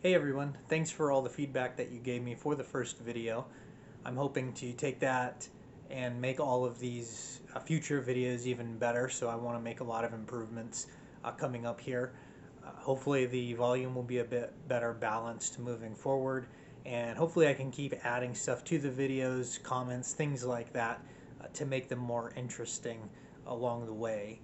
Hey everyone, thanks for all the feedback that you gave me for the first video. I'm hoping to take that and make all of these future videos even better, so I want to make a lot of improvements coming up here. Hopefully the volume will be a bit better balanced moving forward, and hopefully I can keep adding stuff to the videos, comments, things like that to make them more interesting along the way.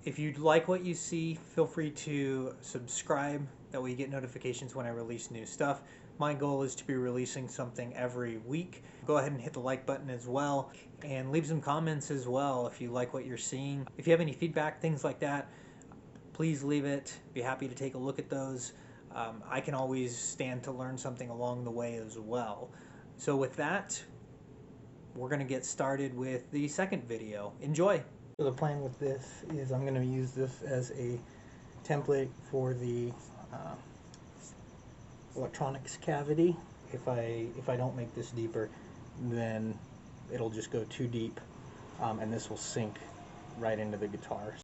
If you like what you see, feel free to subscribe. That way you get notifications when I release new stuff. My goal is to be releasing something every week. Go ahead and hit the like button as well, and leave some comments as well if you like what you're seeing. If you have any feedback, things like that, please leave it. Be happy to take a look at those. I can always stand to learn something along the way as well. So with that, we're going to get started with the second video. Enjoy! So the plan with this is I'm going to use this as a template for the electronics cavity. If I don't make this deeper, then it'll just go too deep, and this will sink right into the guitar.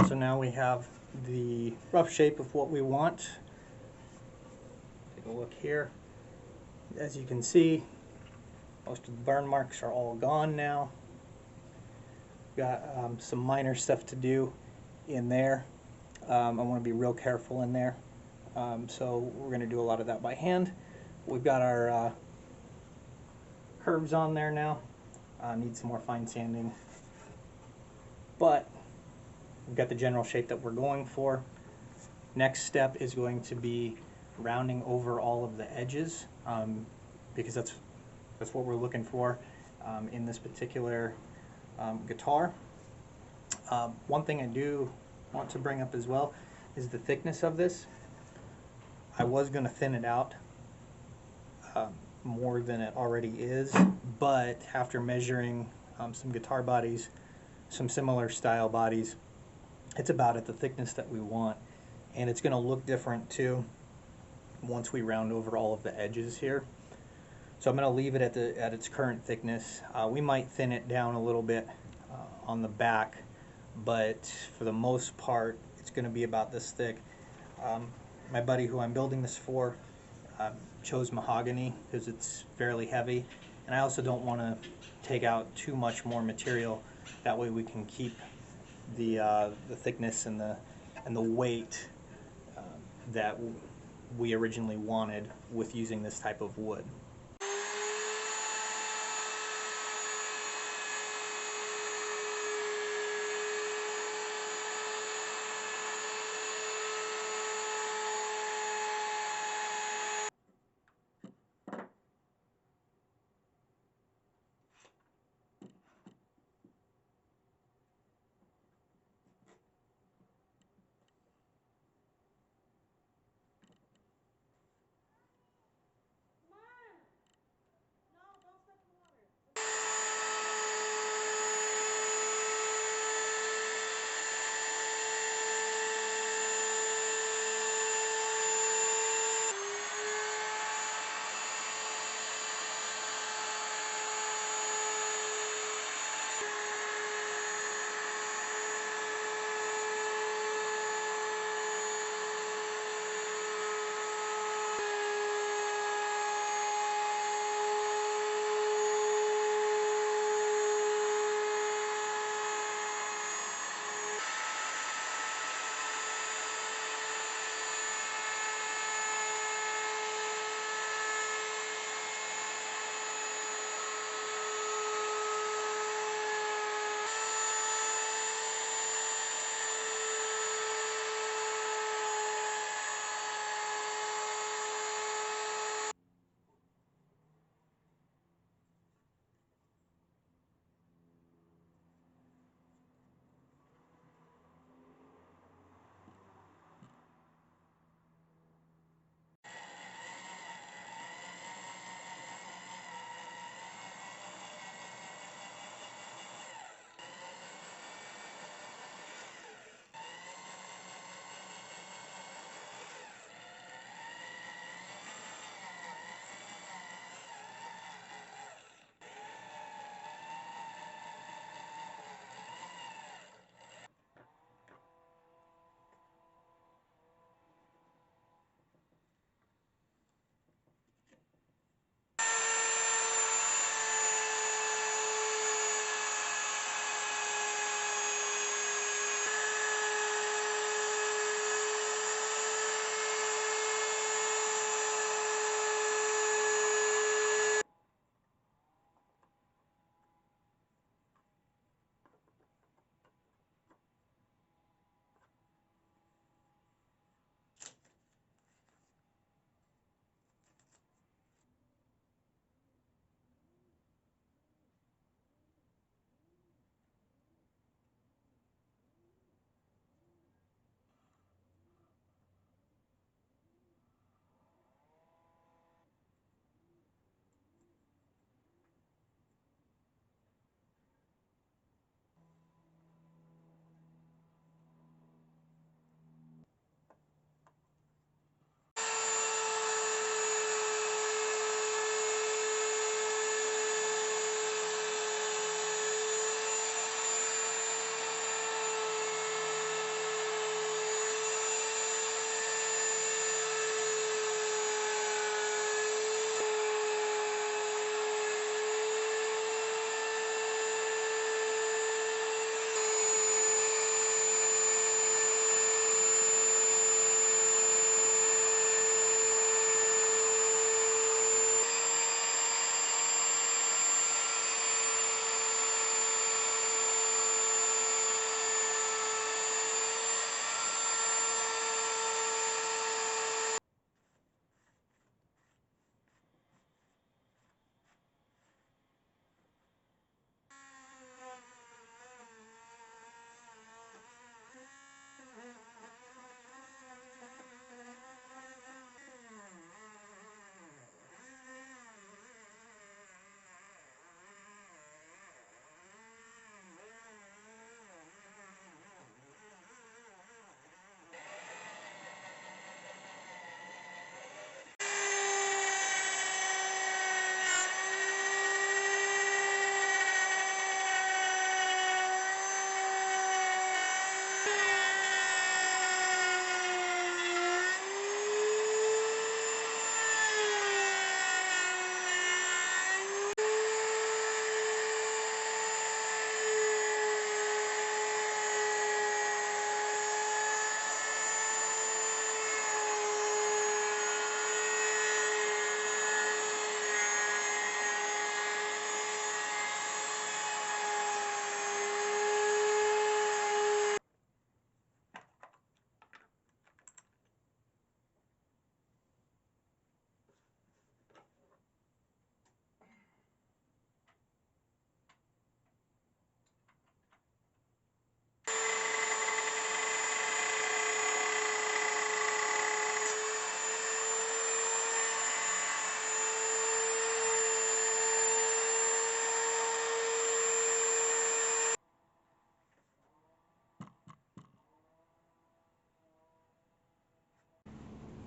So now we have the rough shape of what we want. Take a look here. As you can see, most of the burn marks are all gone now. Got some minor stuff to do in there. I want to be real careful in there. So we're going to do a lot of that by hand. We've got our curves on there now. Need some more fine sanding. But we've got the general shape that we're going for. Next step is going to be rounding over all of the edges, because that's what we're looking for in this particular guitar. One thing I do want to bring up as well is the thickness of this. I was going to thin it out more than it already is, but after measuring some guitar bodies, some similar style bodies, it's about at the thickness that we want, and it's going to look different too once we round over all of the edges here. So I'm going to leave it at its current thickness. We might thin it down a little bit on the back, but for the most part it's going to be about this thick. My buddy who I'm building this for chose mahogany because it's fairly heavy, and I also don't want to take out too much more material. That way we can keep the thickness and the weight that we originally wanted with using this type of wood.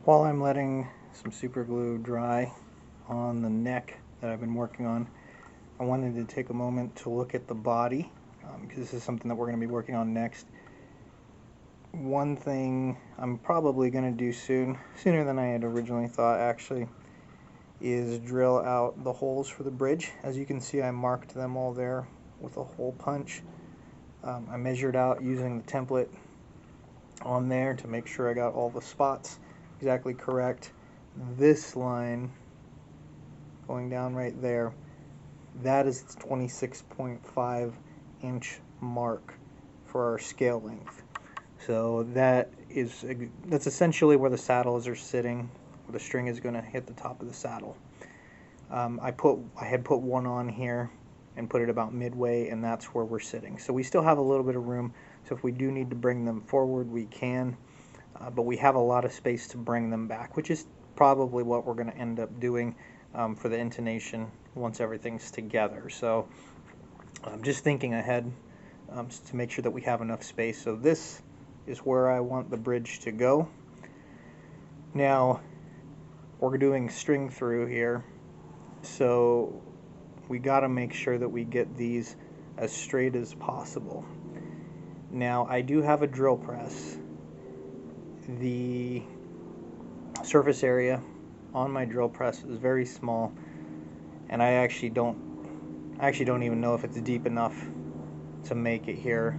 While I'm letting some super glue dry on the neck that I've been working on, I wanted to take a moment to look at the body, because this is something that we're going to be working on next. One thing I'm probably going to do sooner than I had originally thought actually, is drill out the holes for the bridge. As you can see, I marked them all there with a hole punch. I measured out using the template on there to make sure I got all the spots exactly correct. This line going down right there, that is the 26.5 inch mark for our scale length. So that's essentially where the saddles are sitting, where the string is going to hit the top of the saddle. I had put one on here and put it about midway, and that's where we're sitting. So we still have a little bit of room, so if we do need to bring them forward, we can. But we have a lot of space to bring them back, which is probably what we're going to end up doing for the intonation once everything's together. So I'm just thinking ahead to make sure that we have enough space. So this is where I want the bridge to go. Now we're doing string through here, so we got to make sure that we get these as straight as possible. Now I do have a drill press. The surface area on my drill press is very small, and I actually don't even know if it's deep enough to make it here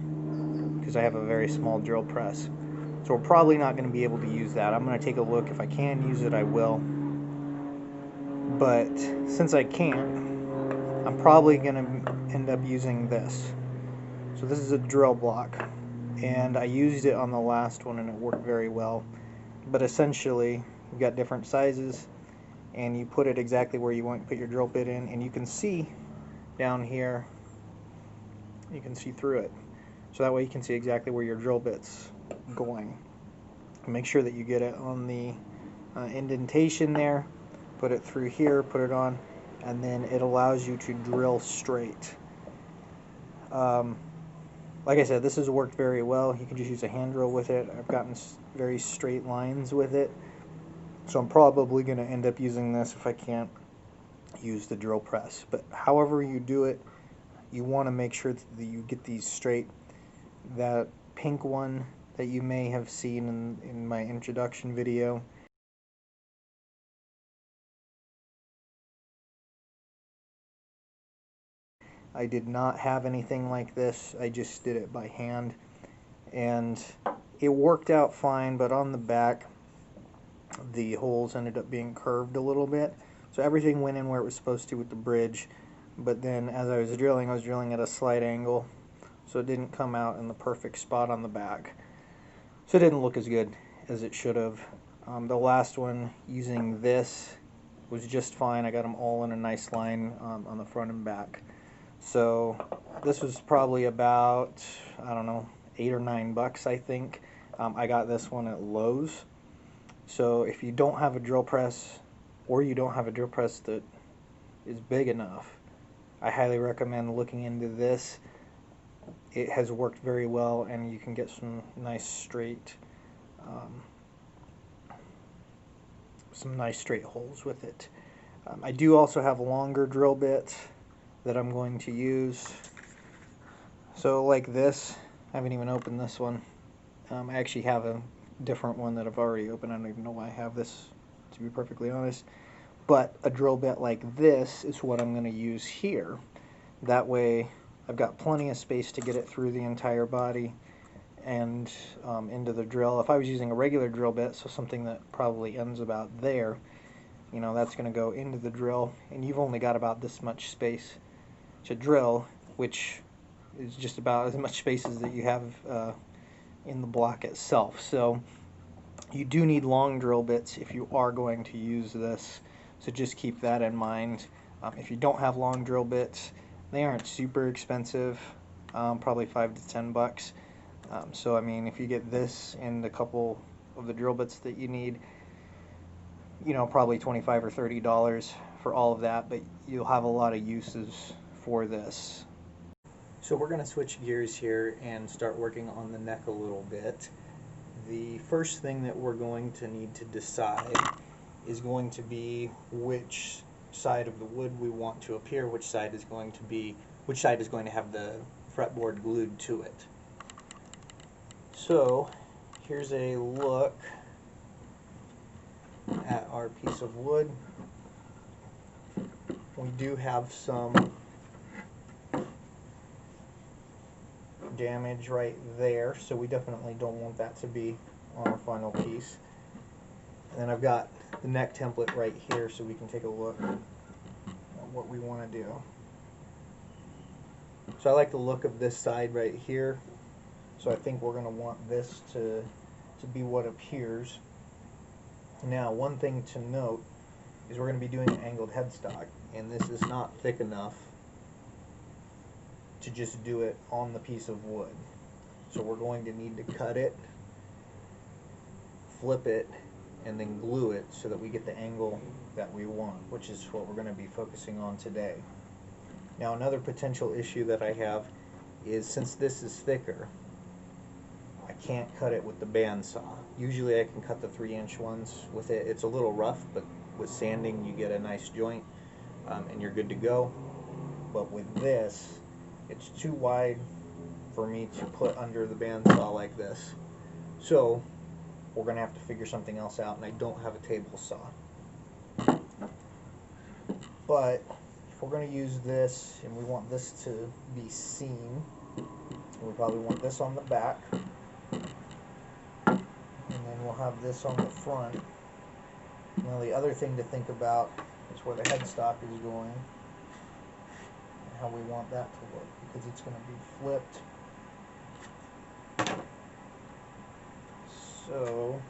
because I have a very small drill press. So we're probably not going to be able to use that. I'm going to take a look. If I can use it, I will. But since I can't, I'm probably going to end up using this. So this is a drill block, and I used it on the last one and it worked very well. But essentially, you've got different sizes, and you put it exactly where you want to put your drill bit in, and you can see down here, you can see through it. So that way you can see exactly where your drill bit's going. Make sure that you get it on the indentation there, put it through here, put it on, and then it allows you to drill straight. Like I said, this has worked very well. You can just use a hand drill with it. I've gotten very straight lines with it. So I'm probably going to end up using this if I can't use the drill press. But however you do it, you want to make sure that you get these straight. That pink one that you may have seen in my introduction video, I did not have anything like this. I just did it by hand, and it worked out fine, but on the back the holes ended up being curved a little bit. So everything went in where it was supposed to with the bridge, but then as I was drilling at a slight angle, so it didn't come out in the perfect spot on the back. So it didn't look as good as it should have. The last one, using this, was just fine. I got them all in a nice line on the front and back. So this was probably about, I don't know, $8 or $9, I think. I got this one at Lowe's. So if you don't have a drill press, or you don't have a drill press that is big enough, I highly recommend looking into this. It has worked very well, and you can get some nice straight holes with it. I do also have longer drill bits that I'm going to use. So like this, I haven't even opened this one. I actually have a different one that I've already opened. I don't even know why I have this, to be perfectly honest. But a drill bit like this is what I'm going to use here. That way I've got plenty of space to get it through the entire body and into the drill. If I was using a regular drill bit, so something that probably ends about there, you know, that's going to go into the drill, and you've only got about this much space to drill, which is just about as much space as that you have in the block itself. So you do need long drill bits if you are going to use this, so just keep that in mind. If you don't have long drill bits, they aren't super expensive, probably $5 to $10. So I mean, if you get this and a couple of the drill bits that you need, you know, probably $25 or $30 for all of that, but you'll have a lot of uses for this. So we're going to switch gears here and start working on the neck a little bit. the first thing that we're going to need to decide is going to be which side of the wood we want to appear, which side is going to have the fretboard glued to it. So here's a look at our piece of wood. We do have some damage right there, so we definitely don't want that to be on our final piece. And then I've got the neck template right here, so we can take a look at what we want to do. So I like the look of this side right here, so I think we're going to want this to be what appears. Now, one thing to note is we're going to be doing an angled headstock, and this is not thick enough to just do it on the piece of wood. So we're going to need to cut it, flip it, and then glue it so that we get the angle that we want, which is what we're going to be focusing on today. Now, another potential issue that I have is, since this is thicker, I can't cut it with the bandsaw. Usually I can cut the 3-inch ones with it. It's a little rough, but with sanding you get a nice joint and you're good to go. But with this, it's too wide for me to put under the bandsaw like this. So we're going to have to figure something else out, and I don't have a table saw. But if we're going to use this and we want this to be seen, we probably want this on the back, and then we'll have this on the front. Now the other thing to think about is where the headstock is going and how we want that to look, because it's going to be flipped. So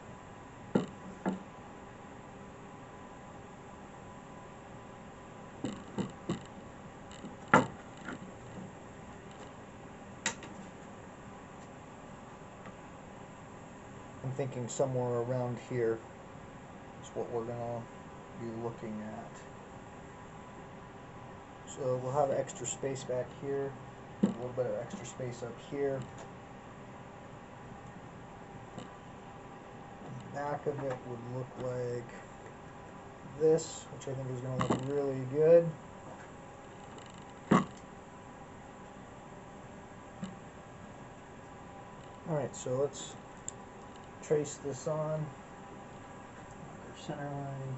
I'm thinking somewhere around here is what we're going to be looking at. So we'll have extra space back here, a little bit of extra space up here. The back of it would look like this, which I think is going to look really good. Alright, so let's trace this on our center line.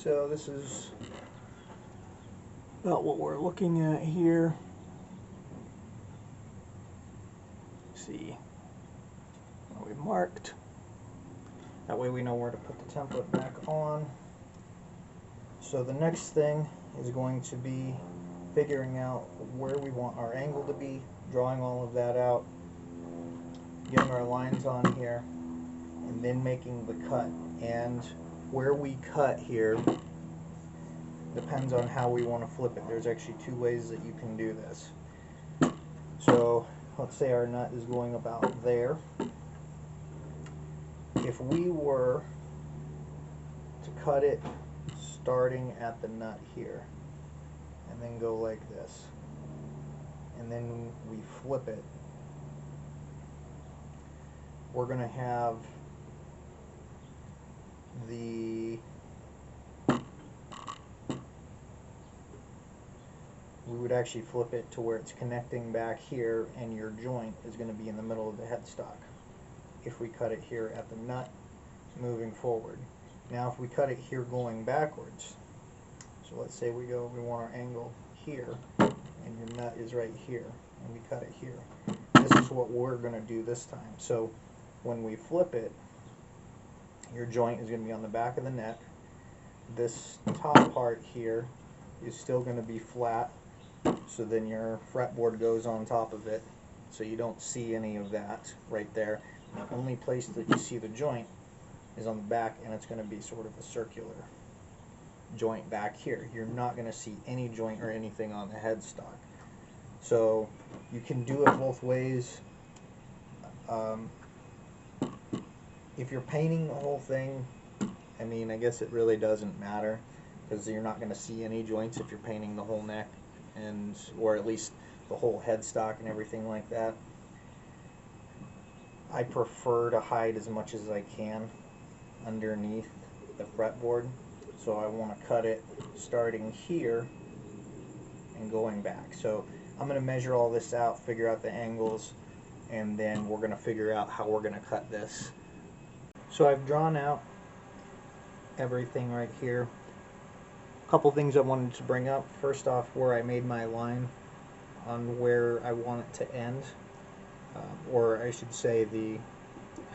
So this is about what we're looking at here. Let's see what we marked. That way we know where to put the template back on. So the next thing is going to be figuring out where we want our angle to be, drawing all of that out, getting our lines on here, and then making the cut. And where we cut here depends on how we want to flip it. There's actually two ways that you can do this. So let's say our nut is going about there. If we were to cut it starting at the nut here and then go like this, and then we flip it, we're going to have we would actually flip it to where it's connecting back here, and your joint is going to be in the middle of the headstock if we cut it here at the nut moving forward. Now if we cut it here going backwards, so let's say we want our angle here and your nut is right here and we cut it here. This is what we're going to do this time. So when we flip it, your joint is going to be on the back of the neck. This top part here is still going to be flat, so then your fretboard goes on top of it, so you don't see any of that right there. The only place that you see the joint is on the back, and it's going to be sort of a circular joint back here. You're not going to see any joint or anything on the headstock. So you can do it both ways. If you're painting the whole thing, I mean, I guess it really doesn't matter, because you're not going to see any joints if you're painting the whole neck, or at least the whole headstock and everything like that. I prefer to hide as much as I can underneath the fretboard, so I want to cut it starting here and going back. So I'm going to measure all this out, figure out the angles, and then we're going to figure out how we're going to cut this. So I've drawn out everything right here. A couple things I wanted to bring up. First off, where I made my line on where I want it to end, or I should say the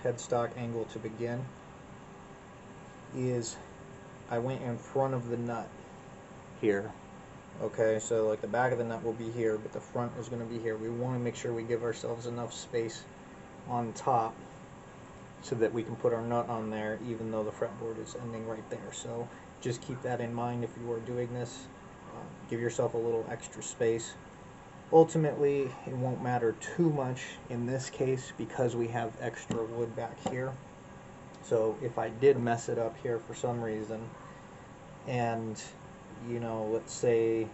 headstock angle to begin, is I went in front of the nut here. Okay, so like the back of the nut will be here, but the front is going to be here. We want to make sure we give ourselves enough space on top so that we can put our nut on there, even though the fretboard is ending right there. So just keep that in mind if you are doing this. Give yourself a little extra space. Ultimately, it won't matter too much in this case because we have extra wood back here. So if I did mess it up here for some reason, and you know, let's say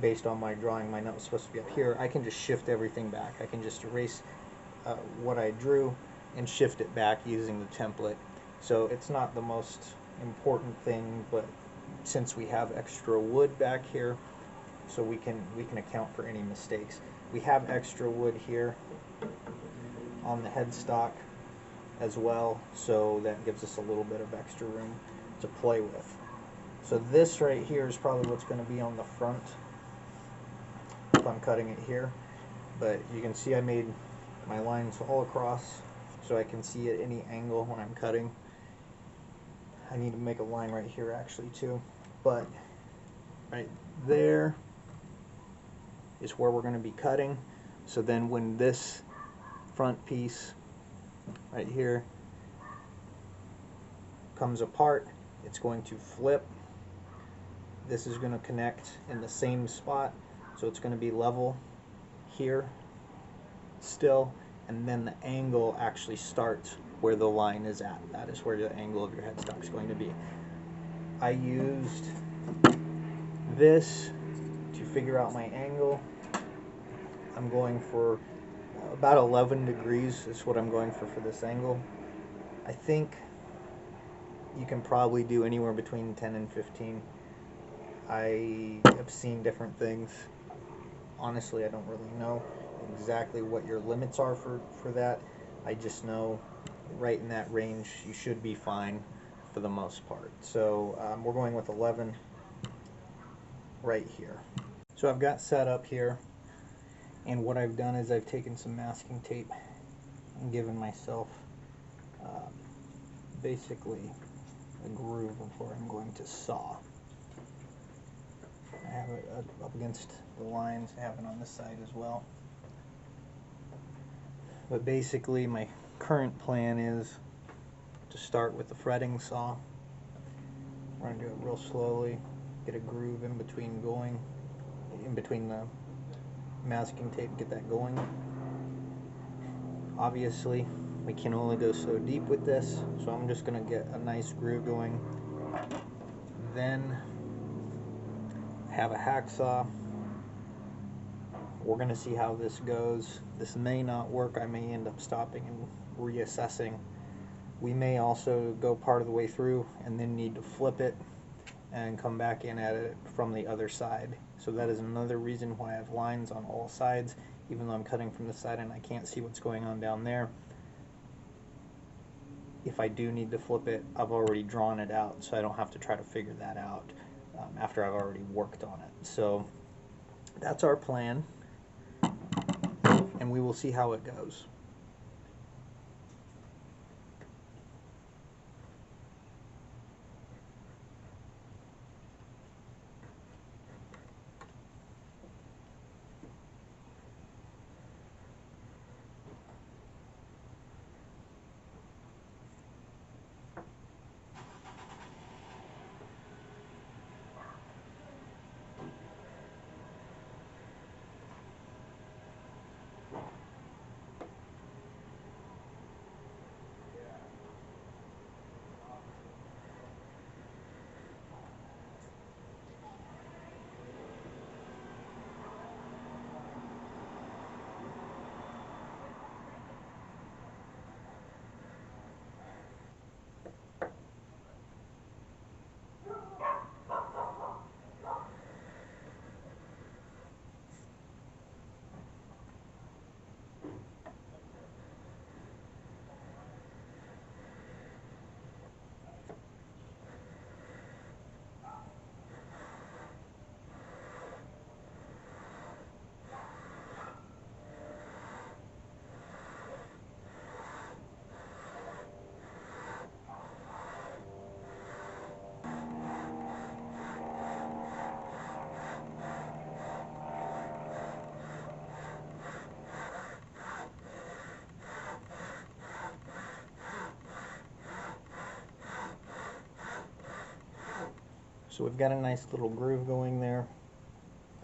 based on my drawing my nut was supposed to be up here, I can just shift everything back. I can just erase what I drew and shift it back using the template. So it's not the most important thing, but since we have extra wood back here, so we can account for any mistakes. We have extra wood here on the headstock as well, so that gives us a little bit of extra room to play with. So this right here is probably what's going to be on the front if I'm cutting it here, but you can see I made my lines all across so I can see at any angle when I'm cutting. I need to make a line right here actually too, but right there is where we're going to be cutting. So then when this front piece right here comes apart, it's going to flip. This is going to connect in the same spot, so it's going to be level here still, and then the angle actually starts where the line is at. That is where the angle of your headstock is going to be. I used this to figure out my angle. I'm going for about 11 degrees is what I'm going for this angle. I think you can probably do anywhere between 10 and 15. I have seen different things. Honestly, I don't really know exactly what your limits are for that. I just know right in that range you should be fine for the most part. So we're going with 11 right here. So I've got set up here, and what I've done is I've taken some masking tape and given myself basically a groove of where I'm going to saw. I have it up against the lines. I have it on this side as well. But basically my current plan is to start with the fretting saw. We're going to do it real slowly, get a groove in between the masking tape, get that going. Obviously we can only go so deep with this, so I'm just going to get a nice groove going. Then have a hacksaw. We're going to see how this goes. This may not work. I may end up stopping and reassessing. We may also go part of the way through and then need to flip it and come back in at it from the other side. So that is another reason why I have lines on all sides, even though I'm cutting from this side and I can't see what's going on down there. If I do need to flip it, I've already drawn it out, so I don't have to try to figure that out after I've already worked on it. So that's our plan, and we will see how it goes. So we've got a nice little groove going there.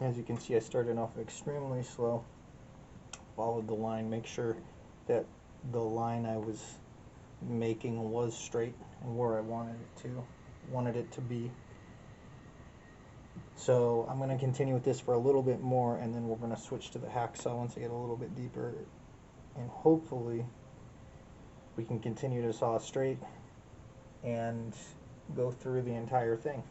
As you can see, I started off extremely slow, followed the line, make sure that the line I was making was straight and where I wanted it to be. So I'm going to continue with this for a little bit more, and then we're going to switch to the hacksaw once I get a little bit deeper, and hopefully we can continue to saw straight and go through the entire thing.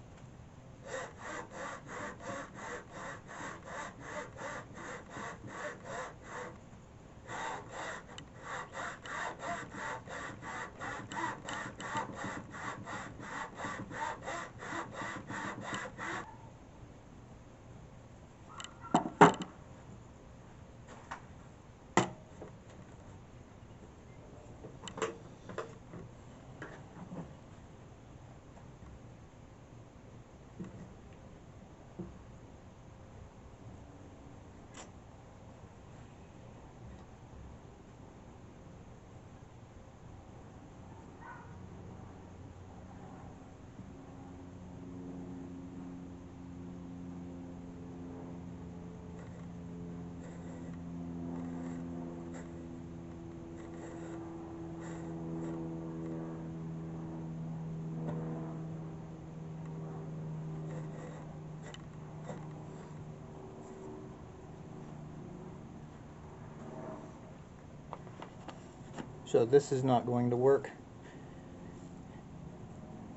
So this is not going to work.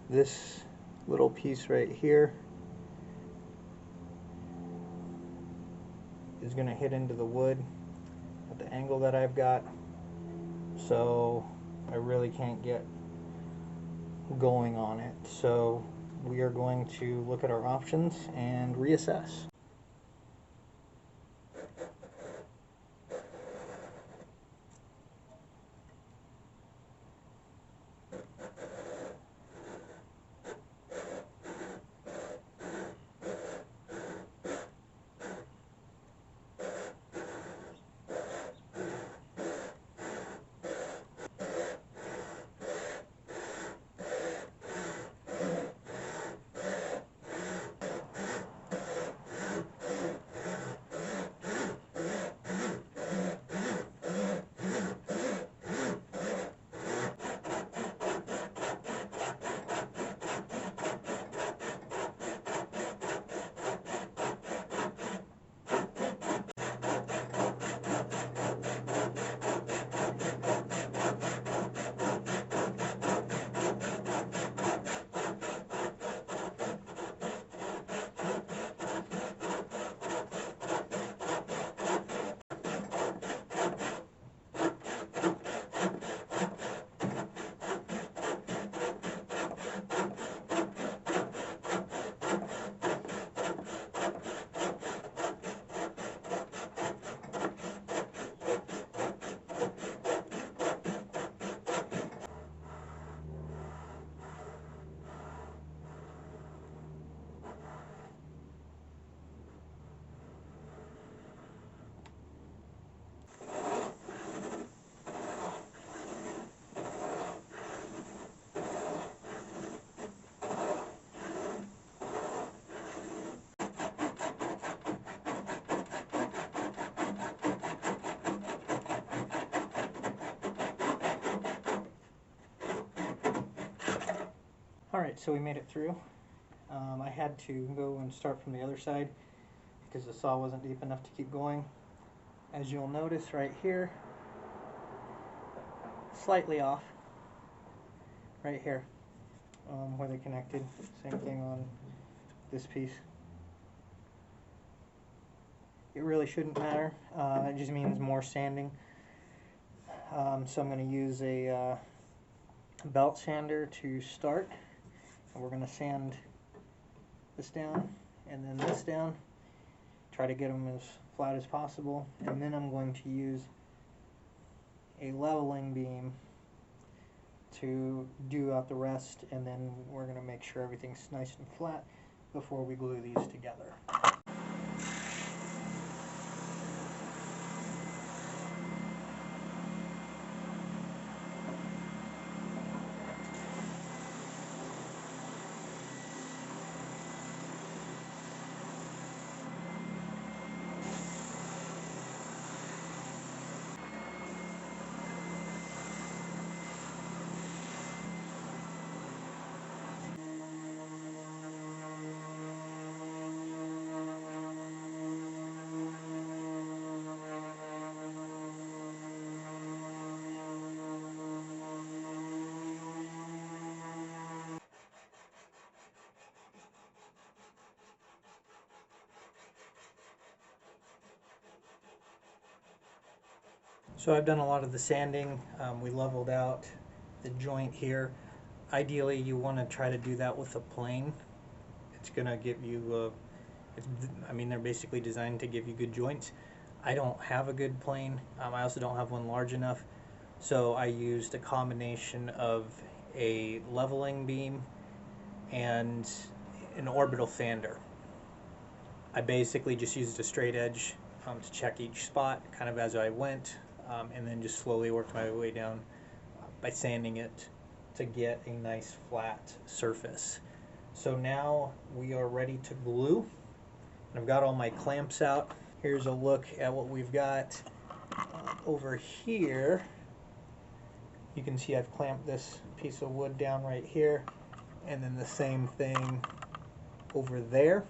This little piece right here is going to hit into the wood at the angle that I've got, so I really can't get going on it. So we are going to look at our options and reassess. Alright, so we made it through. I had to go and start from the other side because the saw wasn't deep enough to keep going. As you'll notice right here, slightly off, right here, where they connected. Same thing on this piece. It really shouldn't matter. It just means more sanding. So I'm going to use a belt sander to start. And we're going to sand this down and then this down. Try to get them as flat as possible. And then I'm going to use a leveling beam to do out the rest. And then we're going to make sure everything's nice and flat before we glue these together. So I've done a lot of the sanding. We leveled out the joint here. Ideally, you want to try to do that with a plane. It's going to give you, I mean, they're basically designed to give you good joints. I don't have a good plane. I also don't have one large enough. So I used a combination of a leveling beam and an orbital sander. I basically just used a straight edge to check each spot kind of as I went, and then just slowly worked my way down by sanding it to get a nice flat surface. So now we are ready to glue. And I've got all my clamps out. Here's a look at what we've got over here. You can see I've clamped this piece of wood down right here, and then the same thing over there.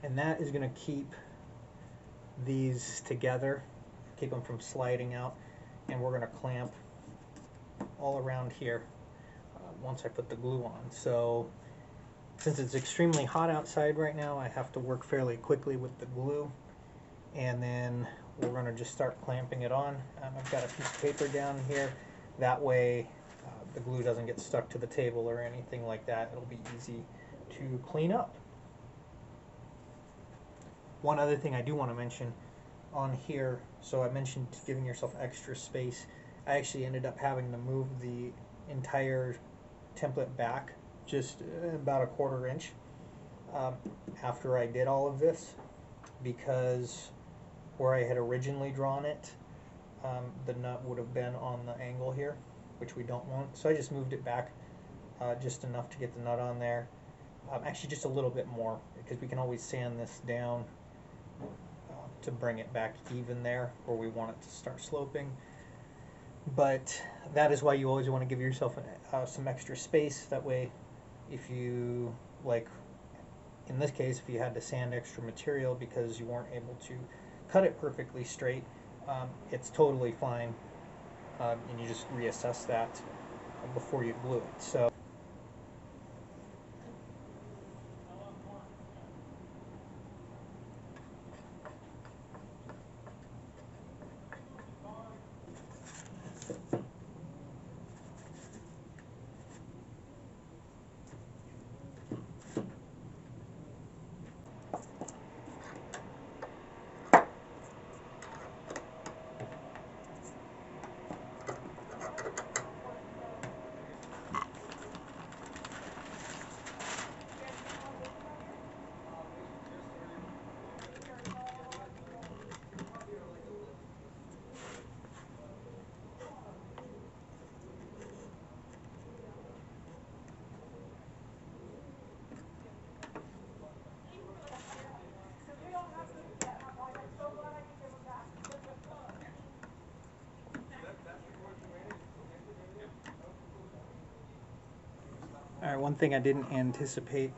And that is going to keep these together, keep them from sliding out. And we're going to clamp all around here once I put the glue on. So since it's extremely hot outside right now, I have to work fairly quickly with the glue. And then we're going to just start clamping it on. I've got a piece of paper down here. That way the glue doesn't get stuck to the table or anything like that. It'll be easy to clean up. One other thing I do want to mention on here, so I mentioned giving yourself extra space. I actually ended up having to move the entire template back just about a 1/4 inch after I did all of this, because where I had originally drawn it, the nut would have been on the angle here, which we don't want. So I just moved it back just enough to get the nut on there. Actually just a little bit more, because we can always sand this down to bring it back even there where we want it to start sloping. But that is why you always want to give yourself some extra space. That way, if you, like in this case, if you had to sand extra material because you weren't able to cut it perfectly straight, it's totally fine, and you just reassess that before you glue it. So alright, one thing I didn't anticipate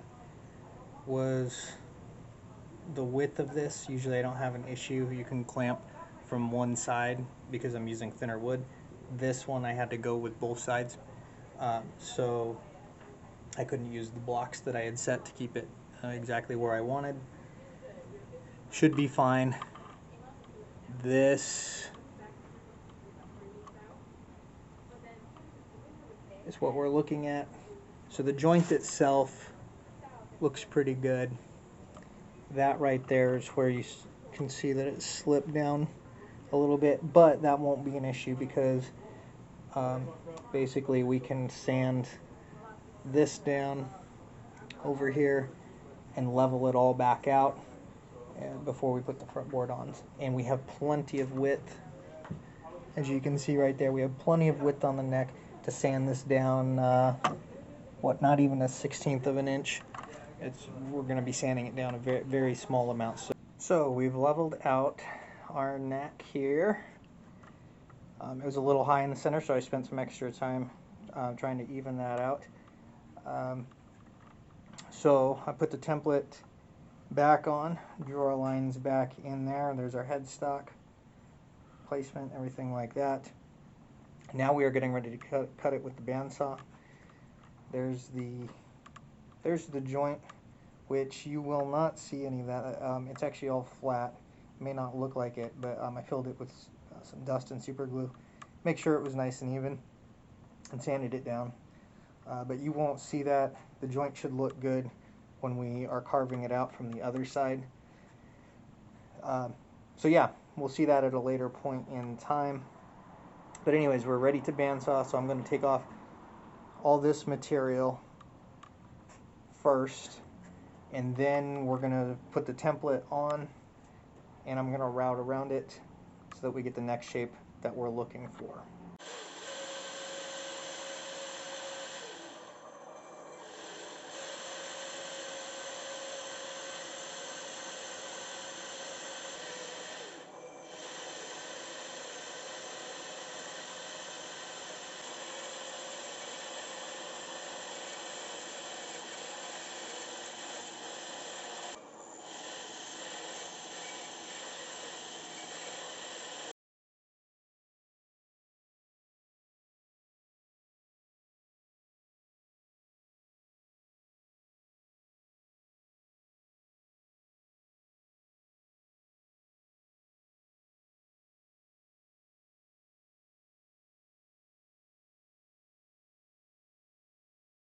was the width of this. Usually I don't have an issue. You can clamp from one side because I'm using thinner wood. This one I had to go with both sides, so I couldn't use the blocks that I had set to keep it exactly where I wanted. Should be fine. This is what we're looking at. So the joint itself looks pretty good. That right there is where you can see that it slipped down a little bit, but that won't be an issue because basically we can sand this down over here and level it all back out before we put the front board on. And we have plenty of width. As you can see right there, we have plenty of width on the neck to sand this down, not even a 1/16 of an inch. We're going to be sanding it down a very, very small amount. So we've leveled out our neck here. It was a little high in the center, so I spent some extra time trying to even that out. So I put the template back on, drew our lines back in there. There's our headstock placement, everything like that. Now we are getting ready to cut it with the bandsaw. There's the joint which you will not see any of that. It's actually all flat. It may not look like it, but I filled it with some dust and super glue. Make sure it was nice and even, and sanded it down. But you won't see that. The joint should look good when we are carving it out from the other side. So yeah, we'll see that at a later point in time. But anyways, we're ready to bandsaw, so I'm going to take off all this material first, and then we're going to put the template on, and I'm going to route around it so that we get the neck shape that we're looking for.